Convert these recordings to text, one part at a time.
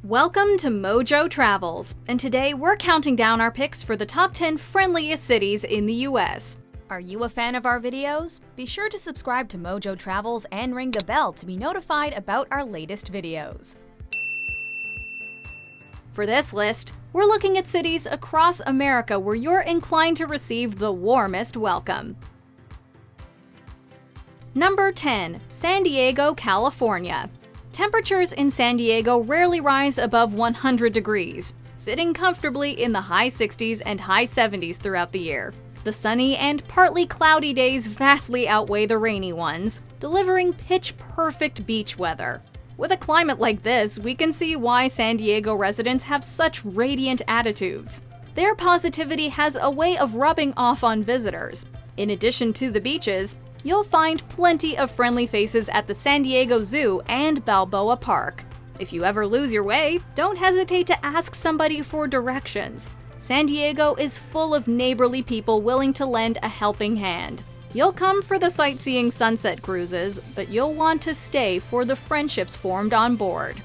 Welcome to MojoTravels, and today we're counting down our picks for the top 10 friendliest cities in the US. Are you a fan of our videos? Be sure to subscribe to MojoTravels and ring the bell to be notified about our latest videos. For this list, we're looking at cities across America where you're inclined to receive the warmest welcome. Number 10. San Diego, California. Temperatures in San Diego rarely rise above 100 degrees, sitting comfortably in the high 60s and high 70s throughout the year. The sunny and partly cloudy days vastly outweigh the rainy ones, delivering pitch-perfect beach weather. With a climate like this, we can see why San Diego residents have such radiant attitudes. Their positivity has a way of rubbing off on visitors. In addition to the beaches, you'll find plenty of friendly faces at the San Diego Zoo and Balboa Park. If you ever lose your way, don't hesitate to ask somebody for directions. San Diego is full of neighborly people willing to lend a helping hand. You'll come for the sightseeing sunset cruises, but you'll want to stay for the friendships formed on board.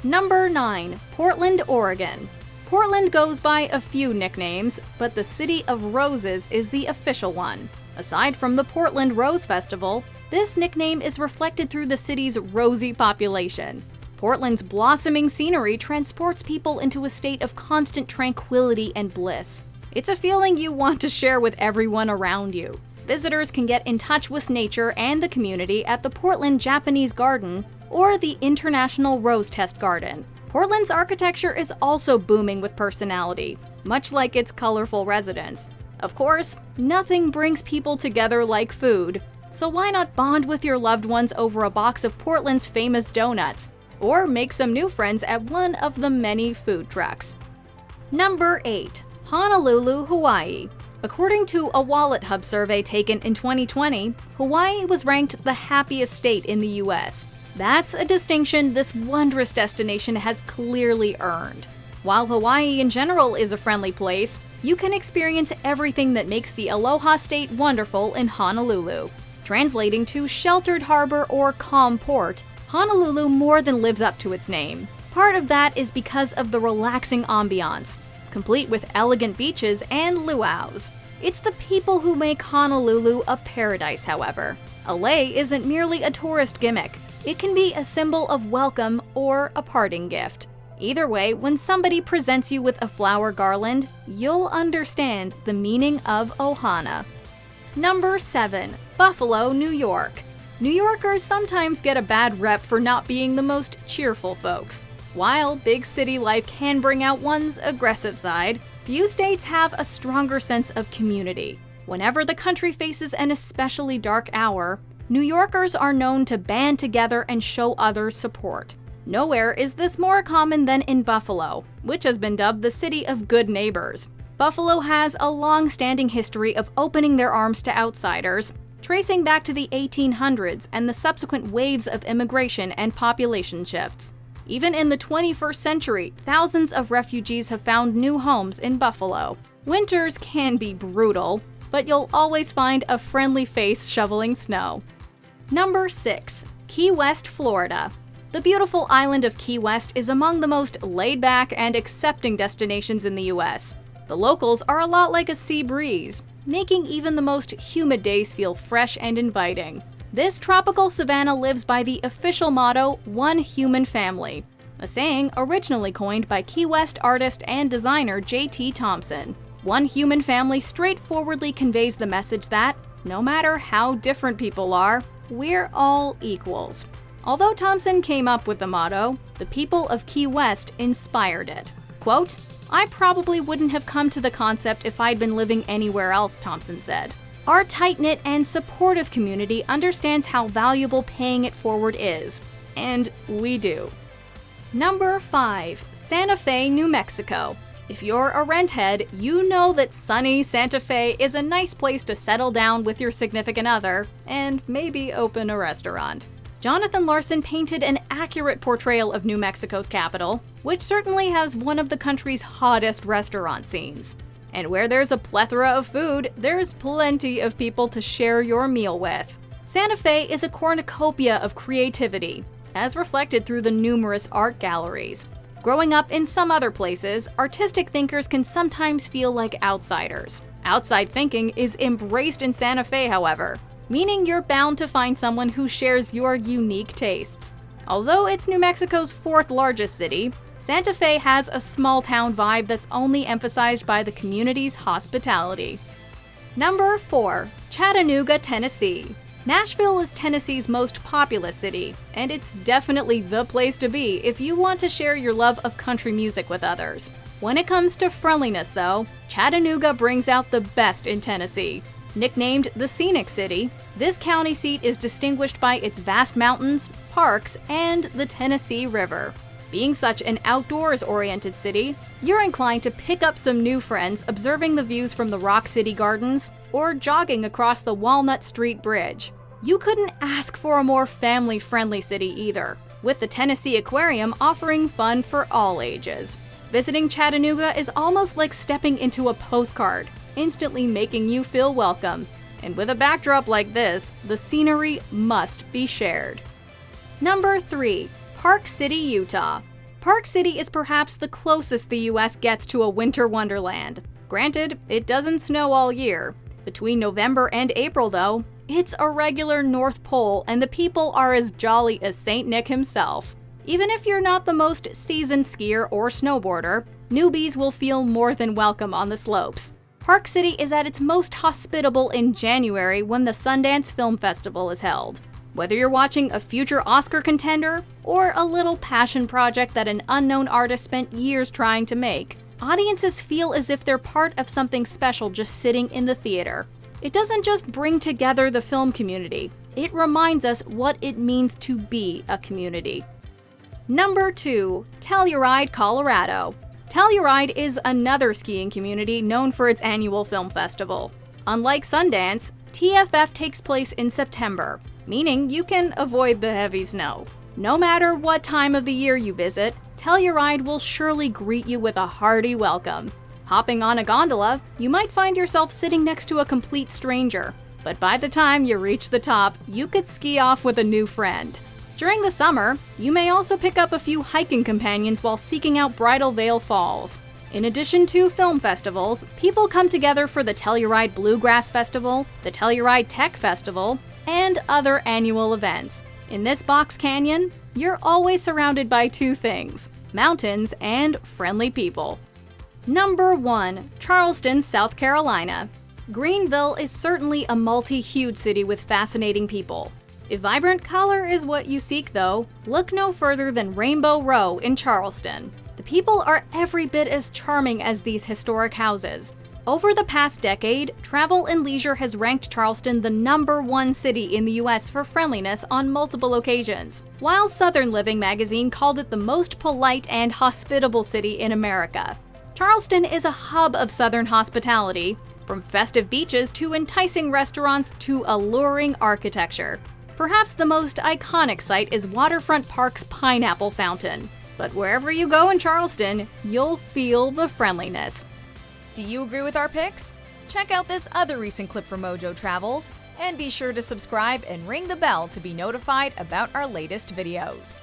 Number 9. Portland, Oregon. Portland goes by a few nicknames, but the City of Roses is the official one. Aside from the Portland Rose Festival, this nickname is reflected through the city's rosy population. Portland's blossoming scenery transports people into a state of constant tranquility and bliss. It's a feeling you want to share with everyone around you. Visitors can get in touch with nature and the community at the Portland Japanese Garden or the International Rose Test Garden. Portland's architecture is also booming with personality, much like its colorful residents. Of course, nothing brings people together like food, so why not bond with your loved ones over a box of Portland's famous donuts, or make some new friends at one of the many food trucks. Number 8. Honolulu, Hawaii. According to a Wallet Hub survey taken in 2020, Hawaii was ranked the happiest state in the US. That's a distinction this wondrous destination has clearly earned. While Hawaii in general is a friendly place, you can experience everything that makes the Aloha State wonderful in Honolulu. Translating to sheltered harbor or calm port, Honolulu more than lives up to its name. Part of that is because of the relaxing ambiance, complete with elegant beaches and luau's. It's the people who make Honolulu a paradise, however. LA isn't merely a tourist gimmick. It can be a symbol of welcome or a parting gift. Either way, when somebody presents you with a flower garland, you'll understand the meaning of ohana. Number 7. Buffalo, New York. New Yorkers sometimes get a bad rep for not being the most cheerful folks. While big city life can bring out one's aggressive side, few states have a stronger sense of community. Whenever the country faces an especially dark hour, New Yorkers are known to band together and show others support. Nowhere is this more common than in Buffalo, which has been dubbed the city of good neighbors. Buffalo has a long-standing history of opening their arms to outsiders, tracing back to the 1800s and the subsequent waves of immigration and population shifts. Even in the 21st century, thousands of refugees have found new homes in Buffalo. Winters can be brutal, but you'll always find a friendly face shoveling snow. Number 6. Key West, Florida. The beautiful island of Key West is among the most laid-back and accepting destinations in the US. The locals are a lot like a sea breeze, making even the most humid days feel fresh and inviting. This tropical savanna lives by the official motto, "One Human Family," a saying originally coined by Key West artist and designer J.T. Thompson. One human family straightforwardly conveys the message that, no matter how different people are, we're all equals. Although Thompson came up with the motto, the people of Key West inspired it. Quote, "I probably wouldn't have come to the concept if I'd been living anywhere else," Thompson said. Our tight-knit and supportive community understands how valuable paying it forward is, and we do. Number 5. Santa Fe, New Mexico. If you're a renthead, you know that sunny Santa Fe is a nice place to settle down with your significant other and maybe open a restaurant. Jonathan Larson painted an accurate portrayal of New Mexico's capital, which certainly has one of the country's hottest restaurant scenes. And where there's a plethora of food, there's plenty of people to share your meal with. Santa Fe is a cornucopia of creativity, as reflected through the numerous art galleries. Growing up in some other places, artistic thinkers can sometimes feel like outsiders. Outside thinking is embraced in Santa Fe, however, meaning you're bound to find someone who shares your unique tastes. Although it's New Mexico's fourth largest city, Santa Fe has a small-town vibe that's only emphasized by the community's hospitality. Number 4. Chattanooga, Tennessee. Nashville is Tennessee's most populous city, and it's definitely the place to be if you want to share your love of country music with others. When it comes to friendliness, though, Chattanooga brings out the best in Tennessee. Nicknamed the Scenic City, this county seat is distinguished by its vast mountains, parks, and the Tennessee River. Being such an outdoors-oriented city, you're inclined to pick up some new friends observing the views from the Rock City Gardens or jogging across the Walnut Street Bridge. You couldn't ask for a more family-friendly city either, with the Tennessee Aquarium offering fun for all ages. Visiting Chattanooga is almost like stepping into a postcard, instantly making you feel welcome. And with a backdrop like this, the scenery must be shared. Number 3. Park City, Utah. Park City is perhaps the closest the US gets to a winter wonderland. Granted, it doesn't snow all year. Between November and April, though, it's a regular North Pole and the people are as jolly as St. Nick himself. Even if you're not the most seasoned skier or snowboarder, newbies will feel more than welcome on the slopes. Park City is at its most hospitable in January when the Sundance Film Festival is held. Whether you're watching a future Oscar contender or a little passion project that an unknown artist spent years trying to make, audiences feel as if they're part of something special just sitting in the theater. It doesn't just bring together the film community, it reminds us what it means to be a community. Number 2. Telluride, Colorado. Telluride is another skiing community known for its annual film festival. Unlike Sundance, TFF takes place in September, meaning you can avoid the heavy snow. No matter what time of the year you visit, Telluride will surely greet you with a hearty welcome. Hopping on a gondola, you might find yourself sitting next to a complete stranger, but by the time you reach the top, you could ski off with a new friend. During the summer, you may also pick up a few hiking companions while seeking out Bridal Veil Falls. In addition to film festivals, people come together for the Telluride Bluegrass Festival, the Telluride Tech Festival, and other annual events. In this box canyon, you're always surrounded by two things: mountains and friendly people. Number 1. Charleston, South Carolina. Greenville is certainly a multi-hued city with fascinating people. If vibrant color is what you seek, though, look no further than Rainbow Row in Charleston. The people are every bit as charming as these historic houses. Over the past decade, Travel and Leisure has ranked Charleston the number 1 city in the US for friendliness on multiple occasions, while Southern Living magazine called it the most polite and hospitable city in America. Charleston is a hub of Southern hospitality, from festive beaches to enticing restaurants to alluring architecture. Perhaps the most iconic site is Waterfront Park's Pineapple Fountain. But wherever you go in Charleston, you'll feel the friendliness. Do you agree with our picks? Check out this other recent clip from MojoTravels, and be sure to subscribe and ring the bell to be notified about our latest videos.